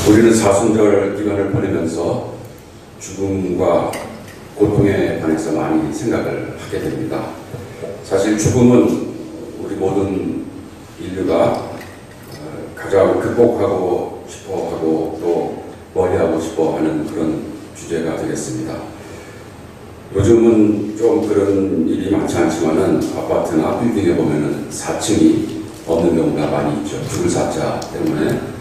우리는 사순절 기간을 보내면서 죽음과 고통에 관해서 많이 생각을 하게 됩니다. 사실 죽음은 우리 모든 인류가 가장 극복하고 싶어하고 또 멀리하고 싶어하는 그런 주제가 되겠습니다. 요즘은 좀 그런 일이 많지 않지만은 아파트나 빌딩에 보면은 4층이 없는 경우가 많이 있죠. 죽을 사자 때문에.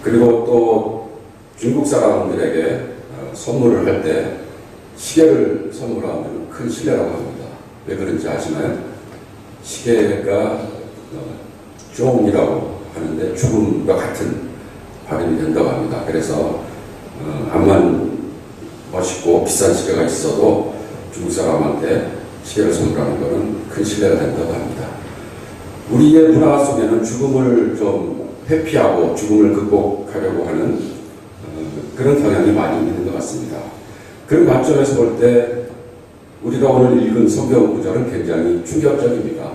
그리고 또 중국 사람들에게 선물을 할 때 시계를 선물하면 큰 신뢰라고 합니다. 왜 그런지 아시나요? 시계가 종이라고 하는데 죽음과 같은 발음이 된다고 합니다. 그래서 암만 멋있고 비싼 시계가 있어도 중국 사람한테 시계를 선물하는 것은 큰 신뢰가 된다고 합니다. 우리의 문화 속에는 죽음을 좀 회피하고 죽음을 극복하려고 하는 그런 경향이 많이 있는 것 같습니다. 그런 관점에서 볼 때 우리가 오늘 읽은 성경 구절은 굉장히 충격적입니다.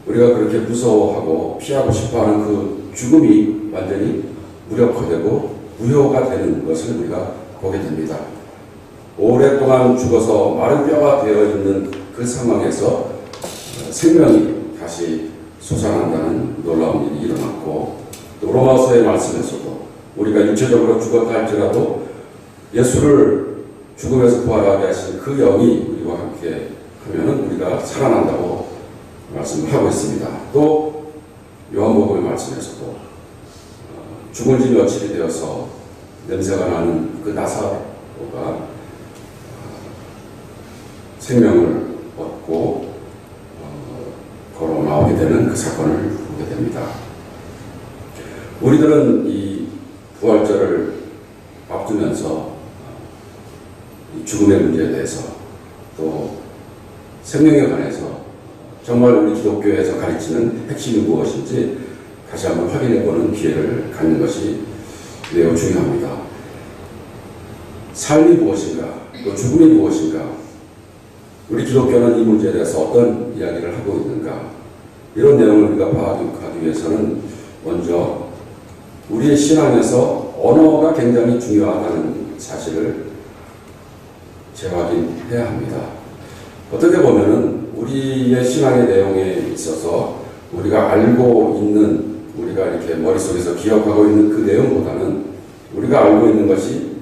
우리가 그렇게 무서워하고 피하고 싶어하는 그 죽음이 완전히 무력화되고 무효가 되는 것을 우리가 보게 됩니다. 오랫동안 죽어서 마른 뼈가 되어 있는 그 상황에서 생명이 다시 솟아난다는 놀라운 일이 일어났고, 또 로마서의 말씀에서도 우리가 육체적으로 죽었다 할지라도 예수를 죽음에서 부활하게 하신 그 영이 우리와 함께 하면은 우리가 살아난다고 말씀을 하고 있습니다. 또 요한복음의 말씀에서도 죽은 지 며칠이 되어서 냄새가 나는 그 나사로가 생명을 얻고 걸어 나오게 되는 그 사건을 보게 됩니다. 우리들은 이 부활절을 앞두면서 이 죽음의 문제에 대해서 또 생명에 관해서 정말 우리 기독교에서 가르치는 핵심이 무엇인지 다시 한번 확인해보는 기회를 갖는 것이 매우 중요합니다. 삶이 무엇인가, 또 죽음이 무엇인가, 우리 기독교는 이 문제에 대해서 어떤 이야기를 하고 있는가, 이런 내용을 우리가 파악하기 위해서는 먼저 우리의 신앙에서 언어가 굉장히 중요하다는 사실을 재확인해야 합니다. 어떻게 보면은 우리의 신앙의 내용에 있어서 우리가 알고 있는, 우리가 이렇게 머릿속에서 기억하고 있는 그 내용보다는 우리가 알고 있는 것이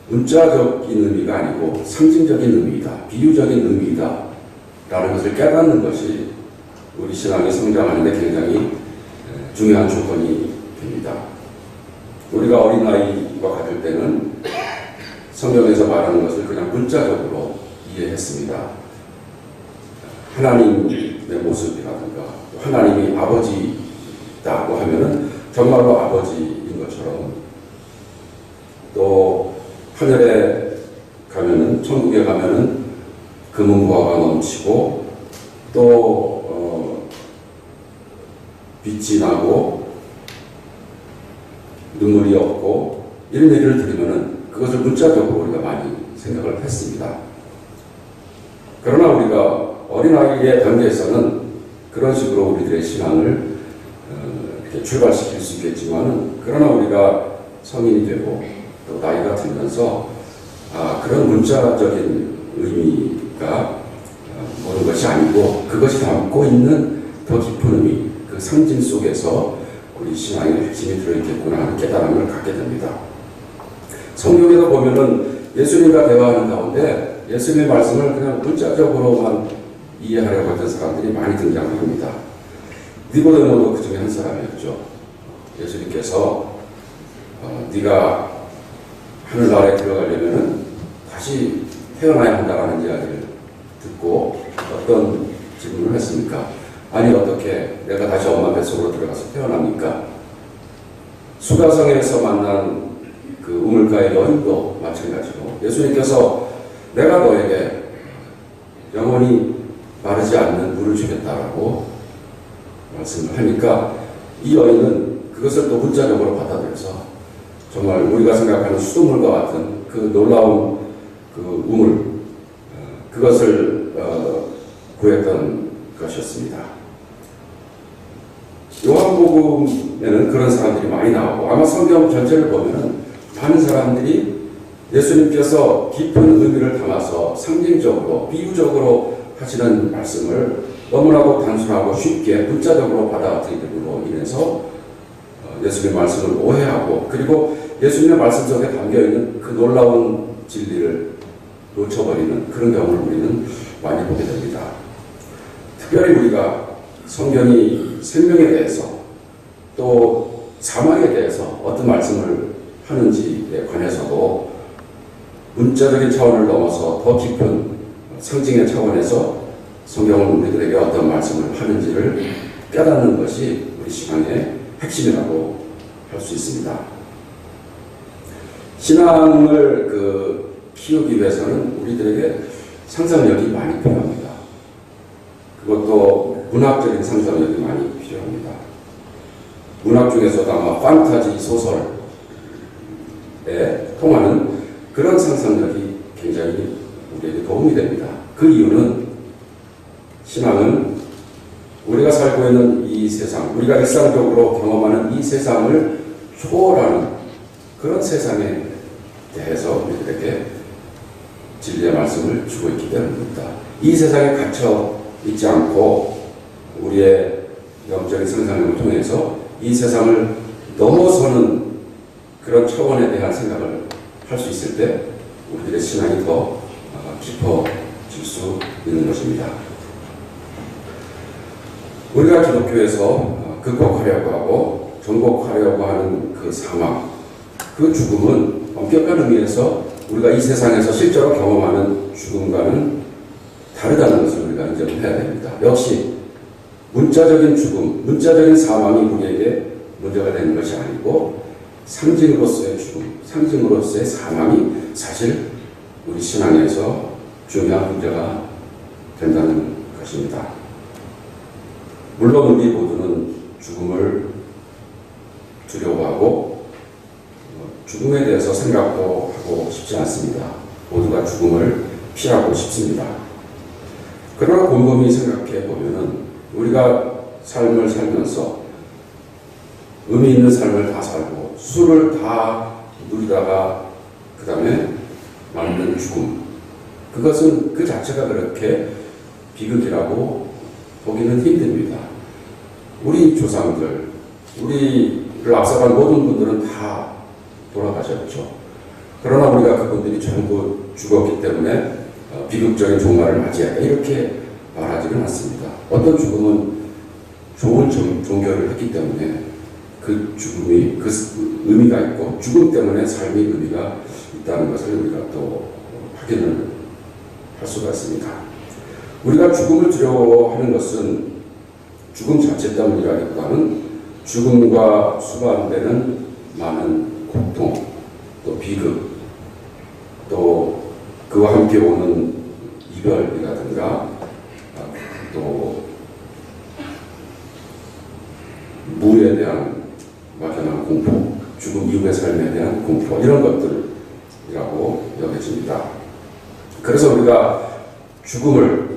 문자적인 의미가 아니고 상징적인 의미이다, 비유적인 의미이다 라는 것을 깨닫는 것이 우리 신앙이 성장하는 데 굉장히 중요한 조건이 됩니다. 우리가 어린아이와 같을 때는 성경에서 말하는 것을 그냥 문자적으로 이해했습니다. 하나님의 모습이라든가 하나님이 아버지다고 하면은 정말로 아버지인 것처럼, 또 하늘에 가면은, 천국에 가면은 금은보화가 넘치고 또 빛이 나고 눈물이 없고 이런 얘기를 들으면은 그것을 문자적으로 우리가 많이 생각을 했습니다. 그러나 우리가 어린아이의 단계에서는 그런 식으로 우리들의 신앙을 이렇게 출발시킬 수 있겠지만은, 그러나 우리가 성인이 되고 또 나이가 들면서 그런 문자적인 의미가 모든 것이 아니고 그것이 담고 있는 더 깊은 의미, 그 상징 속에서 우리 신앙의 핵심이 들어있겠구나 하는 깨달음을 갖게 됩니다. 성경에도 보면은 예수님과 대화하는 가운데 예수님의 말씀을 그냥 문자적으로만 이해하려고 했던 사람들이 많이 등장합니다. 니고데모도 그 중에 한 사람이었죠. 예수님께서 네가 하늘나라에 들어가려면은 다시 태어나야 한다는 이야기를 듣고 어떤 질문을 했습니까? 아니, 어떻게 내가 다시 엄마 뱃속으로 들어가서 태어납니까? 수가성에서 만난 그 우물가의 여인도 마찬가지로 예수님께서 내가 너에게 영원히 마르지 않는 물을 주겠다라고 말씀을 하니까 이 여인은 그것을 또 문자적으로 받아들여서 정말 우리가 생각하는 수돗물과 같은 그 놀라운 그 우물, 그것을 구했던 것이었습니다. 요한복음에는 그런 사람들이 많이 나오고 아마 성경 전체를 보면 많은 사람들이 예수님께서 깊은 의미를 담아서 상징적으로 비유적으로 하시는 말씀을 너무나도 단순하고 쉽게 문자적으로 받아들이므로 인해서 예수님의 말씀을 오해하고 그리고 예수님의 말씀 속에 담겨있는 그 놀라운 진리를 놓쳐버리는 그런 경우를 우리는 많이 보게 됩니다. 특별히 우리가 성경이 생명에 대해서 또 사망에 대해서 어떤 말씀을 하는지에 관해서도 문자적인 차원을 넘어서 더 깊은 상징의 차원에서 성경은 우리들에게 어떤 말씀을 하는지를 깨닫는 것이 우리 신앙의 핵심이라고 할 수 있습니다. 신앙을 키우기 위해서는 우리들에게 상상력이 많이 필요합니다. 그것도 문학적인 상상력이 많이 필요합니다. 문학 중에서도 아마 판타지 소설에 통하는 그런 상상력이 굉장히 우리에게 도움이 됩니다. 그 이유는 신앙은 우리가 살고 있는 이 세상, 우리가 일상적으로 경험하는 이 세상을 초월하는 그런 세상에 대해서 우리들에게 진리의 말씀을 주고 있기 때문입니다. 이 세상에 갇혀 있지 않고 우리의 영적인 상상력을 통해서 이 세상을 넘어서는 그런 차원에 대한 생각을 할 수 있을 때 우리들의 신앙이 더 깊어질 수 있는 것입니다. 우리가 기독교에서 극복하려고 하고 정복하려고 하는 그 사망, 그 죽음은 엄격한 의미에서 우리가 이 세상에서 실제로 경험하는 죽음과는 다르다는 것을 우리가 인정해야 됩니다. 역시 문자적인 죽음, 문자적인 사망이 우리에게 문제가 되는 것이 아니고 상징으로서의 죽음, 상징으로서의 사망이 사실 우리 신앙에서 중요한 문제가 된다는 것입니다. 물론 우리 모두는 죽음을 두려워하고 죽음에 대해서 생각도 하고 싶지 않습니다. 모두가 죽음을 피하고 싶습니다. 그러나 곰곰이 생각해 보면은 우리가 삶을 살면서 의미 있는 삶을 다 살고 수를 다 누리다가 그 다음에 맞는 죽음, 그것은 그 자체가 그렇게 비극이라고 보기는 힘듭니다. 우리 조상들, 우리를 앞서간 모든 분들은 다 돌아가셨죠. 그러나 우리가 그분들이 전부 죽었기 때문에 비극적인 종말을 맞이하다 이렇게 말하지는 않습니다. 어떤 죽음은 좋은 종교를 했기 때문에 그 죽음이 그 의미가 있고 죽음 때문에 삶의 의미가 있다는 것을 우리가 또 확인을 할 수가 있습니다. 우리가 죽음을 두려워하는 것은 죽음 자체 때문이라기보다는 죽음과 수반되는 많은 고통, 또 비극, 또 그와 함께 오는 이별이라든가 또 무에 대한 막연한 공포, 죽음 이후의 삶에 대한 공포, 이런 것들이라고 여겨집니다. 그래서 우리가 죽음을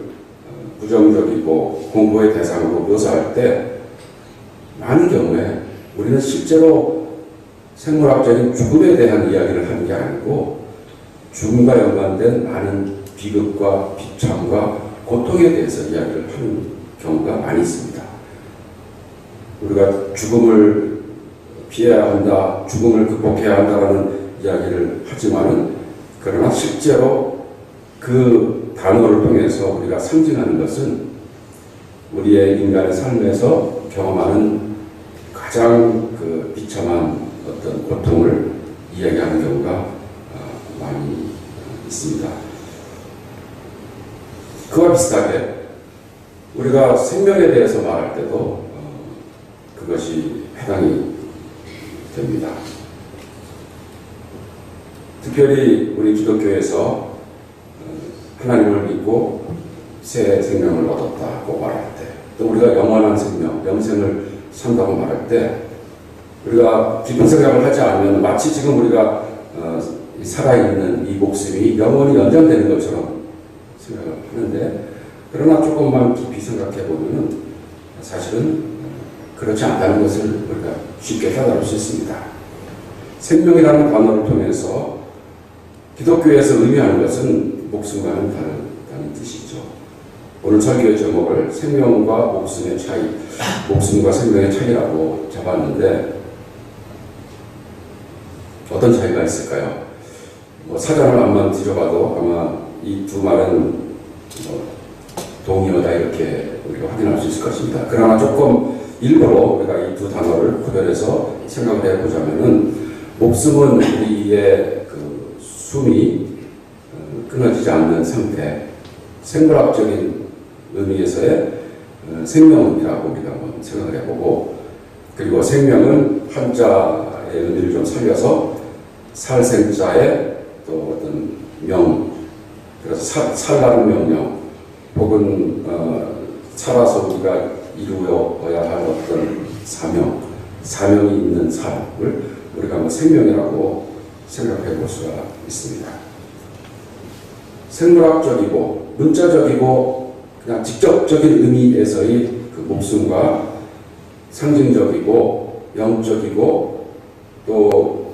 부정적이고 공포의 대상으로 묘사할 때 많은 경우에 우리는 실제로 생물학적인 죽음에 대한 이야기를 하는 게 아니고 죽음과 연관된 많은 비극과 비참과 고통에 대해서 이야기를 하는 경우가 많이 있습니다. 우리가 죽음을 피해야 한다, 죽음을 극복해야 한다라는 이야기를 하지만은 그러나 실제로 그 단어를 통해서 우리가 상징하는 것은 우리의 인간의 삶에서 경험하는 가장 그 비참한 어떤 고통을 이야기하는 경우가 많이 있습니다. 그와 비슷하게 우리가 생명에 대해서 말할 때도 그것이 해당이 됩니다. 특별히 우리 기독교에서 하나님을 믿고 새 생명을 얻었다고 말할 때, 또 우리가 영원한 생명, 영생을 산다고 말할 때 우리가 깊은 생각을 하지 않으면 마치 지금 우리가 살아있는 이 목숨이 영원히 연장되는 것처럼 생각을 하는데, 그러나 조금만 깊이 생각해 보면 사실은 그렇지 않다는 것을 우리가 쉽게 깨달을 수 있습니다. 생명이라는 단어를 통해서 기독교에서 의미하는 것은 목숨과는 다른 뜻이죠. 오늘 설교의 제목을 생명과 목숨의 차이, 목숨과 생명의 차이라고 잡았는데 어떤 차이가 있을까요? 사전을 한번 뒤져봐도 아마 이 두 말은 동의어다 이렇게 우리가 확인할 수 있을 것입니다. 그러나 조금 일부러 우리가 이 두 단어를 구별해서 생각을 해보자면은 목숨은 우리의 그 숨이 끊어지지 않는 상태, 생물학적인 의미에서의 생명이라고 우리가 한번 생각을 해보고, 그리고 생명은 한자의 의미를 좀 살려서 살생자의 또 어떤 명, 그래서 살라는 명령, 혹은 살아서 우리가 이루어야 할 어떤 사명이 있는 삶을 우리가 뭐 생명이라고 생각해 볼 수가 있습니다. 생물학적이고 문자적이고 그냥 직접적인 의미에서의 그 목숨과 상징적이고 영적이고 또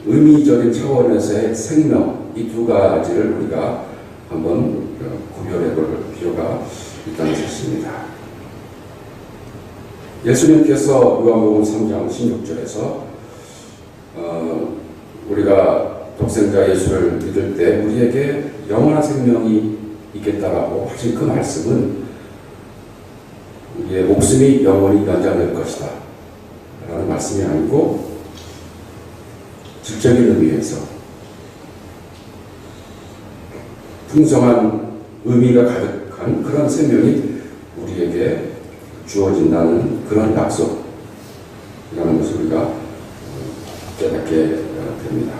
의미적인 차원에서의 생명, 이 두 가지를 우리가 한번 구별해 볼 필요가 있다는 사실입니다. 예수님께서 요한복음 3장 16절에서 우리가 독생자 예수를 믿을 때 우리에게 영원한 생명이 있겠다라고 하신 그 말씀은 우리의 목숨이 영원히 연장될 것이다 라는 말씀이 아니고 질적인 의미에서 풍성한 의미가 가득한 그런 생명이 우리에게 주어진다는 그런 약속이라는 것을 우리가 깨닫게 됩니다.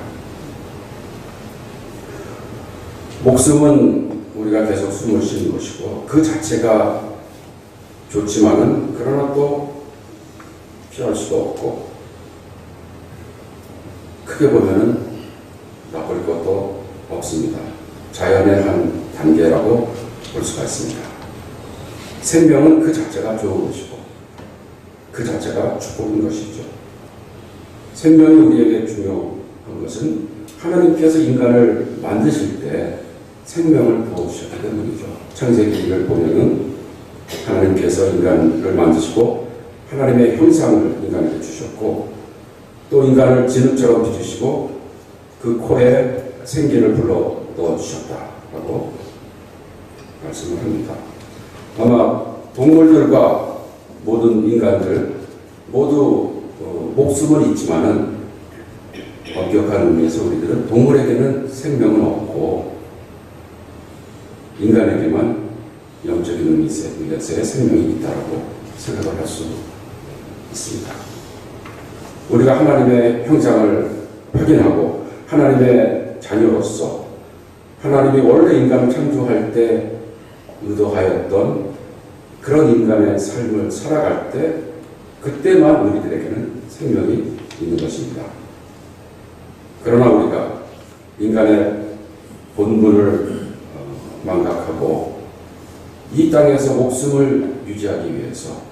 목숨은 우리가 계속 숨을 쉬는 것이고 그 자체가 좋지만은 그러나 또 피할 수도 없고 크게 보면은 나쁠 것도 없습니다. 자연의 한 단계라고 볼 수가 있습니다. 생명은 그 자체가 좋은 것이고 그 자체가 축복인 것이죠. 생명이 우리에게 중요한 것은 하나님께서 인간을 만드실 때 생명을 부어주셨기 때문이죠. 창세기를 보면은 하나님께서 인간을 만드시고 하나님의 형상을 인간에게 주셨고 또 인간을 진흙처럼 빚으시고 그 코에 생기를 불러 넣어주셨다라고 말씀을 합니다. 아마 동물들과 모든 인간들 모두 목숨은 있지만은 엄격한 의미에서 우리들은 동물에게는 생명은 없고 인간에게만 영적인 의미에서의 생명이 있다라고 생각을 할 수 있습니다. 우리가 하나님의 형상을 확인하고 하나님의 자녀로서 하나님이 원래 인간을 창조할 때 의도하였던 그런 인간의 삶을 살아갈 때 그때만 우리들에게는 생명이 있는 것입니다. 그러나 우리가 인간의 본분을 망각하고 이 땅에서 목숨을 유지하기 위해서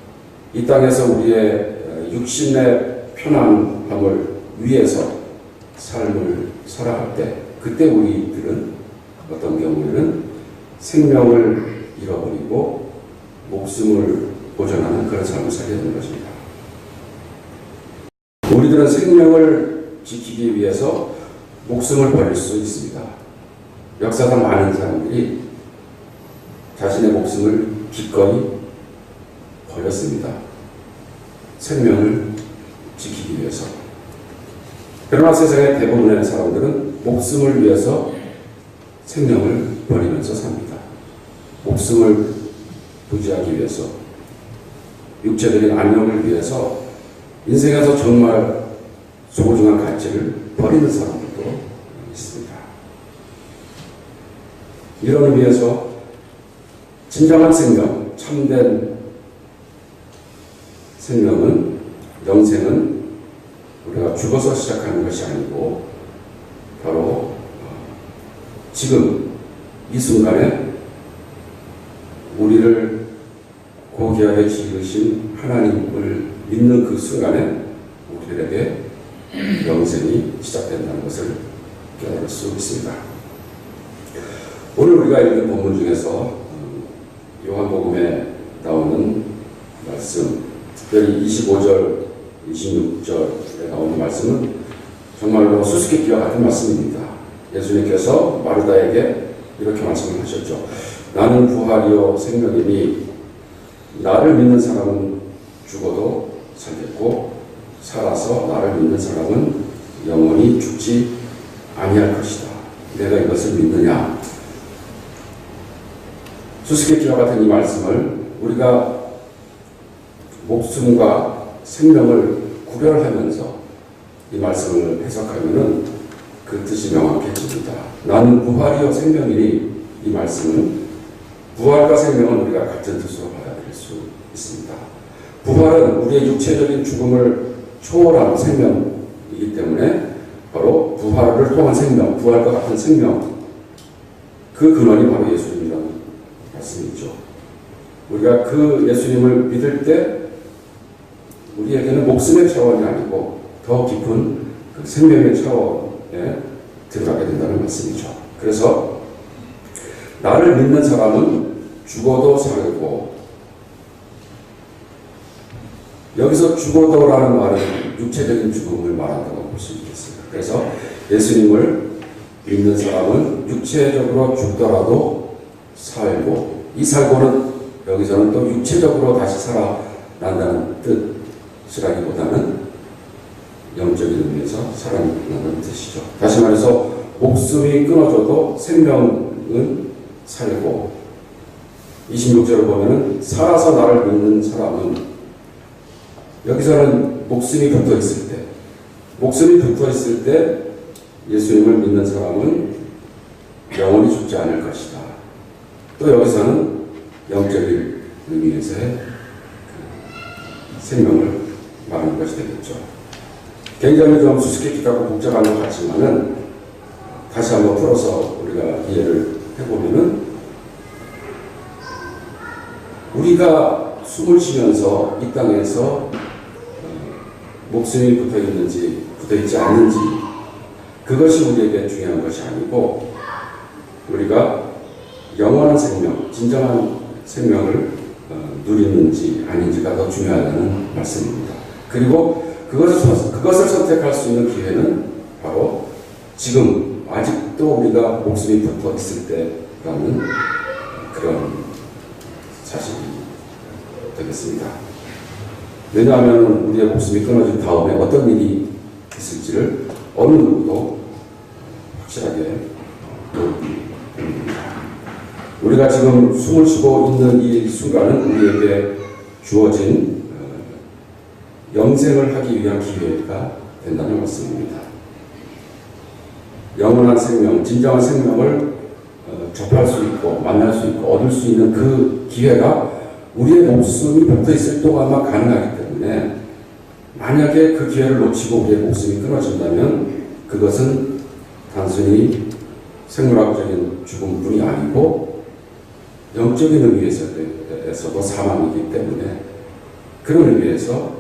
이 땅에서 우리의 육신의 편안함을 위해서 삶을 살아갈 때 그때 우리들은 어떤 경우에는 생명을 잃어버리고 목숨을 보존하는 그런 삶을 살게 되는 것입니다. 우리들은 생명을 지키기 위해서 목숨을 버릴 수 있습니다. 역사상 많은 사람들이 자신의 목숨을 기꺼이 버렸습니다. 생명을 지키기 위해서. 그러나 세상의 대부분의 사람들은 목숨을 위해서 생명을 버리면서 삽니다. 목숨을 부지하기 위해서, 육체적인 안녕을 위해서 인생에서 정말 소중한 가치를 버리는 사람들도 있습니다. 이런 의미에서 진정한 생명, 참된 생명은, 영생은 우리가 죽어서 시작하는 것이 아니고 바로 지금 이 순간에 우리를 고귀하게 지으신 하나님을 믿는 그 순간에 우리들에게 영생이 시작된다는 것을 깨달을 수 있습니다. 오늘 우리가 읽는 본문 중에서 요한복음에 나오는 말씀, 특별히 25절, 26절에 나오는 말씀은 정말로 수수께끼와 같은 말씀입니다. 예수님께서 마르다에게 이렇게 말씀을 하셨죠. 나는 부활이요 생명이니 나를 믿는 사람은 죽어도 살겠고 살아서 나를 믿는 사람은 영원히 죽지 아니할 것이다. 내가 이것을 믿느냐? 수수께끼와 같은 이 말씀을 우리가 목숨과 생명을 구별하면서 이 말씀을 해석하면은 그 뜻이 명확해집니다. 나는 부활이요 생명이니 이 말씀은 부활과 생명은 우리가 같은 뜻으로 받아들일 수 있습니다. 부활은 우리의 육체적인 죽음을 초월한 생명이기 때문에 바로 부활을 통한 생명, 부활과 같은 생명, 그 근원이 바로 예수님이라는 말씀이죠. 우리가 그 예수님을 믿을 때 우리에게는 목숨의 차원이 아니고 더 깊은 그 생명의 차원에 들어가게 된다는 말씀이죠. 그래서 나를 믿는 사람은 죽어도 살고, 여기서 죽어도라는 말은 육체적인 죽음을 말한다고 볼 수 있겠습니다. 그래서 예수님을 믿는 사람은 육체적으로 죽더라도 살고, 이 살고는 여기서는 또 육체적으로 다시 살아난다는 뜻이라기보다는 영적인 의미에서 살아난다는 뜻이죠. 다시 말해서 목숨이 끊어져도 생명은 살고, 26절을 보면은 살아서 나를 믿는 사람은, 여기서는 목숨이 붙어 있을 때 예수님을 믿는 사람은 영원히 죽지 않을 것이다. 또 여기서는 영적인 의미에서의 생명을 말하는 것이 되겠죠. 굉장히 좀 수수께끼 같고 복잡한 것 같지만은 다시 한번 풀어서 우리가 이해를 해보면은, 우리가 숨을 쉬면서 이 땅에서 목숨이 붙어 있는지 붙어 있지 않는지, 그것이 우리에게 중요한 것이 아니고 우리가 영원한 생명, 진정한 생명을 누리는지 아닌지가 더 중요하다는 말씀입니다. 그리고 그것을 선택할 수 있는 기회는 바로 지금 아직도 우리가 목숨이 붙어 있을 때라는 그런 사실이 되겠습니다. 왜냐하면 우리의 목숨이 끊어진 다음에 어떤 일이 있을지를 어느 누구도 확실하게 모릅니다. 우리가 지금 숨을 쉬고 있는 이 순간은 우리에게 주어진 영생을 하기 위한 기회가 된다는 말씀입니다. 영원한 생명, 진정한 생명을 접할 수 있고 만날 수 있고 얻을 수 있는 그 기회가 우리의 목숨이 붙어 있을 동안만 가능하기 때문에, 만약에 그 기회를 놓치고 우리의 목숨이 끊어진다면 그것은 단순히 생물학적인 죽음뿐이 아니고 영적인 의미에서도 사망이기 때문에, 그런 의미에서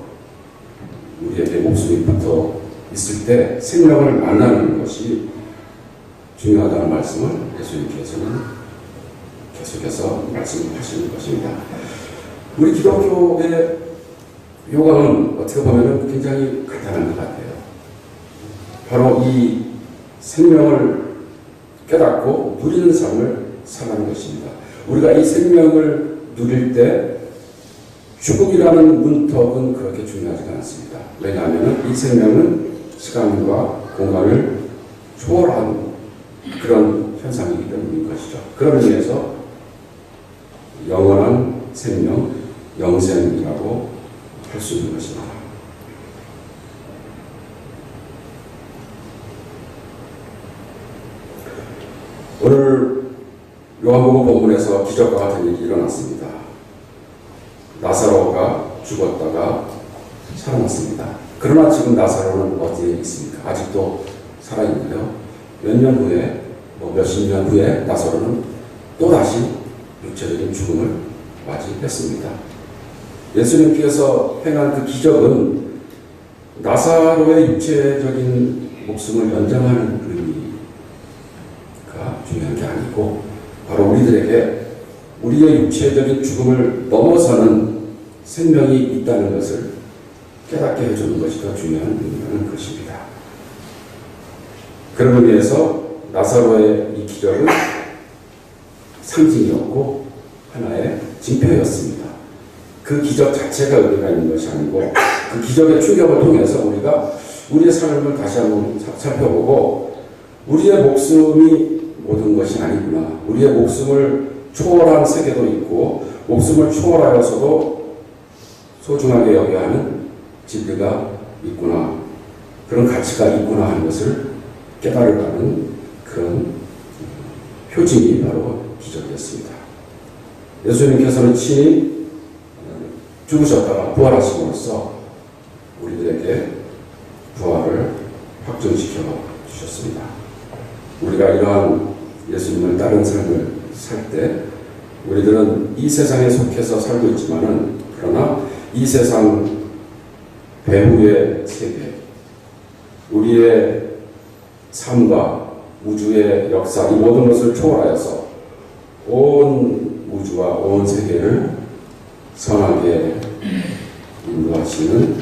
우리에게 목숨이 붙어 있을 때 생명을 만나는 것이 중요하다는 말씀을 예수님께서는 계속해서 말씀하시는 것입니다. 우리 기독교의 요강은 어떻게 보면 굉장히 간단한 것 같아요. 바로 이 생명을 깨닫고 누리는 삶을 살아가는 것입니다. 우리가 이 생명을 누릴 때 죽음이라는 문턱은 그렇게 중요하지가 않습니다. 왜냐하면 이 생명은 시간과 공간을 초월한 그런 현상이기 때문인 것이죠. 그런 의미에서 영원한 생명, 영생이라고 할 수 있는 것입니다. 오늘 요한복음 본문에서 기적과 같은 일이 일어났습니다. 나사로가 죽었다가 살아났습니다. 그러나 지금 나사로는 어디에 있습니까? 아직도 살아있나요? 몇 년 후에, 몇십 년 후에 나사로는 또다시 육체적인 죽음을 맞이했습니다. 예수님께서 행한 그 기적은 나사로의 육체적인 목숨을 연장하는 의미가 중요한 게 아니고 바로 우리들에게 우리의 육체적인 죽음을 넘어서는 생명이 있다는 것을 깨닫게 해주는 것이 더 중요한 의미라는 것입니다. 그런 의미에서 나사로의 이 기적은 상징이었고 하나의 징표였습니다. 그 기적 자체가 의미가 있는 것이 아니고 그 기적의 충격을 통해서 우리가 우리의 삶을 다시 한번 살펴보고 우리의 목숨이 모든 것이 아니구나. 우리의 목숨을 초월한 세계도 있고 목숨을 초월하여서도 소중하게 여겨야 하는 진리가 있구나. 그런 가치가 있구나 하는 것을 깨달으라는 그런 표징이 바로 기적이었습니다. 예수님께서는 친히 죽으셨다가 부활하심으로써 우리들에게 부활을 확정시켜 주셨습니다. 우리가 이러한 예수님을 따른 삶을 살 때 우리들은 이 세상에 속해서 살고 있지만은 그러나 이 세상 배후의 세계, 우리의 삶과 우주의 역사, 이 모든 것을 초월하여서 온 우주와 온 세계를 선하게 인도하시는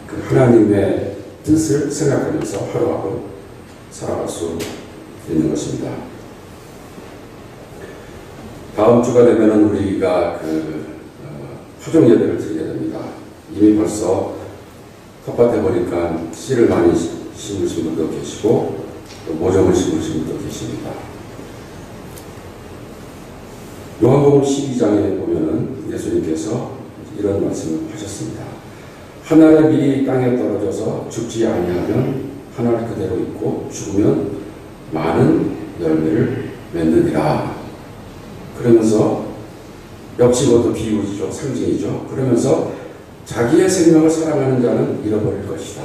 그 하나님의 뜻을 생각하면서 하루하루 살아갈 수 있는 것입니다. 다음 주가 되면은 우리가 화종 예배를 드리게 됩니다. 이미 벌써 텃밭에 보니까 씨를 많이 심으신 분도 계시고 또 모종을 심으신 분도 계십니다. 요한복음 12장에 보면은 예수님께서 이런 말씀을 하셨습니다. 한 알의 밀이 땅에 떨어져서 죽지 아니하면 한 알 그대로 있고 죽으면 많은 열매를 맺느니라. 그러면서 역시 그것도 비유이죠. 상징이죠. 그러면서 자기의 생명을 사랑하는 자는 잃어버릴 것이다.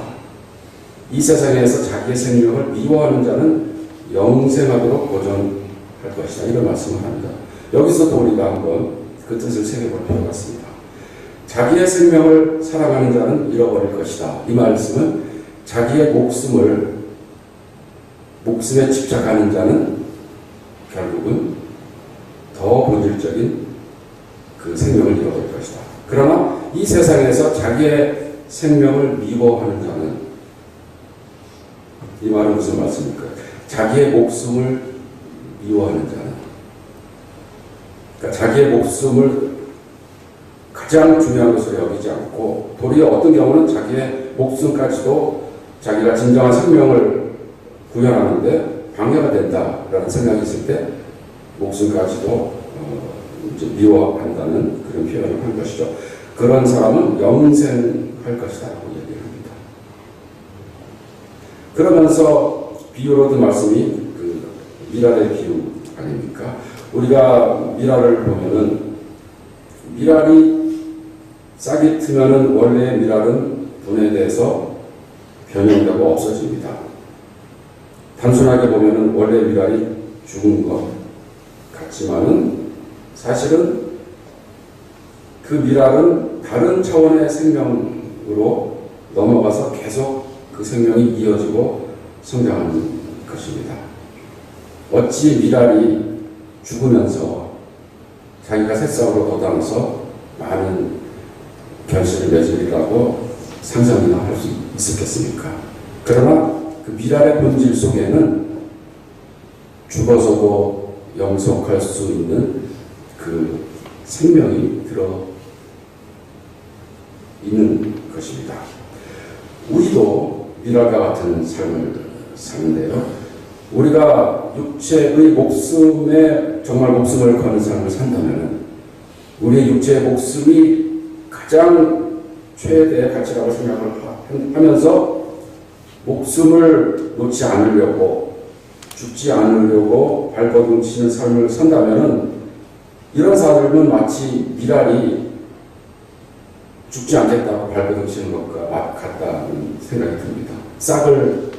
이 세상에서 자기의 생명을 미워하는 자는 영생하도록 보존할 것이다. 이런 말씀을 합니다. 여기서도 우리가 한번 그 뜻을 새겨볼 필요가 있습니다. 자기의 생명을 사랑하는 자는 잃어버릴 것이다. 이 말씀은 자기의 목숨에 집착하는 자는 결국은 더 본질적인 그 생명을 잃어버릴 것이다. 그러나 이 세상에서 자기의 생명을 미워하는 자는, 이 말은 무슨 말씀입니까? 자기의 목숨을 미워하는 자는, 그러니까 자기의 목숨을 가장 중요한 것으로 여기지 않고 도리어 어떤 경우는 자기의 목숨까지도 자기가 진정한 생명을 구현하는데 방해가 된다라는 생각이 있을 때 목숨까지도 이제 미워한다는 그런 표현을 한 것이죠. 그런 사람은 영생할 것이다 라고 얘기를 합니다. 그러면서 비유로 든 말씀이 그 미랄의 비유 아닙니까? 우리가 미랄을 보면은 미랄이 싹이 트면은 원래 미랄은 분해돼서 변형되고 없어집니다. 단순하게 보면은 원래 미랄이 죽은 것 같지만은 사실은 그 미랄은 다른 차원의 생명으로 넘어가서 계속 그 생명이 이어지고 성장하는 것입니다. 어찌 미랄이 죽으면서 자기가 새싹으로 돋아나서 많은 결실을 맺으리라고 상상이나 할 수 있었겠습니까? 그러나 그 미랄의 본질 속에는 죽어서도 영속할 수 있는 그 생명이 들어 있는 것입니다. 우리도 미랄과 같은 삶을 사는데요. 우리가 육체의 목숨에 정말 목숨을 거는 삶을 산다면 우리의 육체의 목숨이 가장 최대의 가치라고 생각을 하면서 목숨을 놓지 않으려고 죽지 않으려고 발버둥 치는 삶을 산다면 이런 사람은 마치 미랄이 죽지 않겠다고 발버둥 치는 것과 같다는 생각이 듭니다. 싹을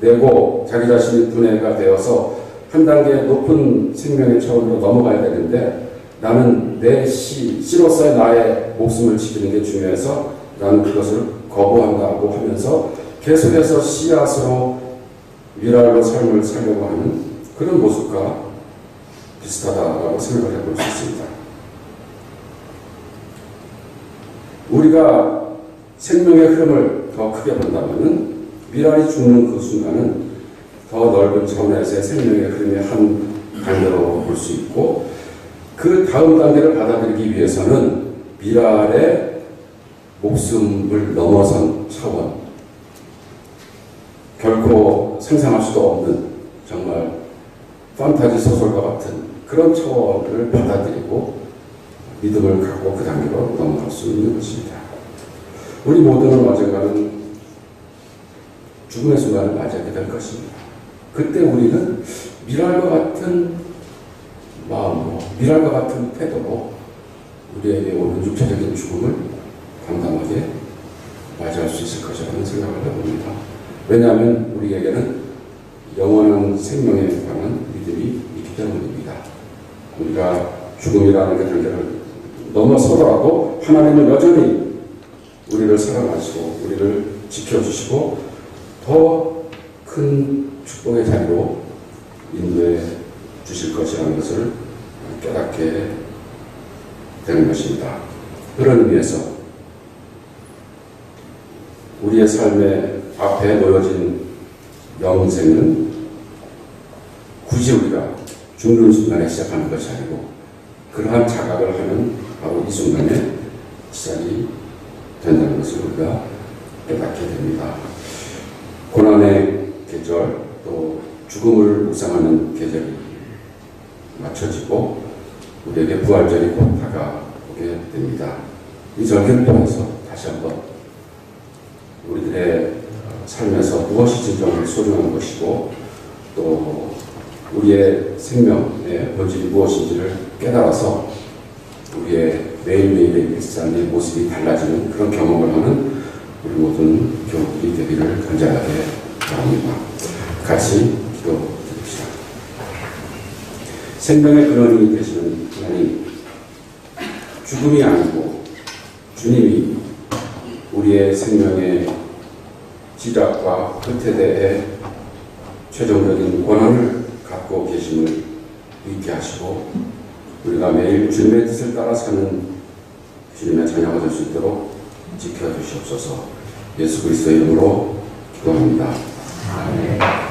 내고 자기 자신이 분해가 되어서 한 단계 높은 생명의 차원으로 넘어가야 되는데 나는 내 씨로서의 나의 내 목숨을 지키는 게 중요해서 나는 그것을 거부한다고 하면서 계속해서 씨앗으로 위랄로 삶을 살려고 하는 그런 모습과 비슷하다고 생각을 해볼 수 있습니다. 우리가 생명의 흐름을 더 크게 본다면 미랄이 죽는 그 순간은 더 넓은 차원에서의 생명의 흐름의 한 단계로 볼 수 있고, 그 다음 단계를 받아들이기 위해서는 미랄의 목숨을 넘어선 차원, 결코 상상할 수도 없는 정말 판타지 소설과 같은 그런 차원을 받아들이고 믿음을 갖고 그 단계로 넘어갈 수 있는 것입니다. 우리 모두는 언젠가는 죽음의 순간을 맞이하게 될 것입니다. 그때 우리는 미랄과 같은 마음으로, 미랄과 같은 태도로 우리에게 오는 육체적인 죽음을 담담하게 맞이할 수 있을 것이라는 생각을 해봅니다. 왜냐하면 우리에게는 영원한 생명에 관한 믿음이 있기 때문입니다. 우리가 죽음이라는 그 단계를 넘어서더라도 하나님은 여전히 우리를 사랑하시고 우리를 지켜주시고 더 큰 축복의 자리로 인도해 주실 것이라는 것을 깨닫게 되는 것입니다. 그런 의미에서 우리의 삶의 앞에 놓여진 영생은 굳이 우리가 죽는 순간에 시작하는 것이 아니고 그러한 자각을 하는 바로 이 순간에 시작이 된다는 것을 우리가 깨닫게 됩니다. 고난의 계절, 또 죽음을 묵상하는 계절이 맞춰지고 우리에게 부활절이 곧 다가오게 됩니다. 이 절기를 통해서 다시 한번 우리들의 삶에서 무엇이 진정으로 소중한 것이고 또 우리의 생명의 본질이 무엇인지를 깨달아서 우리의 매일매일의 일상의 모습이 달라지는 그런 경험을 하는 우리 모든 교우들이 되기를 간절하게 바랍니다. 같이 기도드립시다. 생명의 근원이 되시는 하나님, 죽음이 아니고 주님이 우리의 생명의 시작과 끝에 대해 최종적인 권한을 갖고 계심을 믿게 하시고 우리가 매일 주님의 뜻을 따라 사는 주님의 자녀가 될 수 있도록 지켜주시옵소서. 예수 그리스도의 이름으로 기도합니다. 아멘.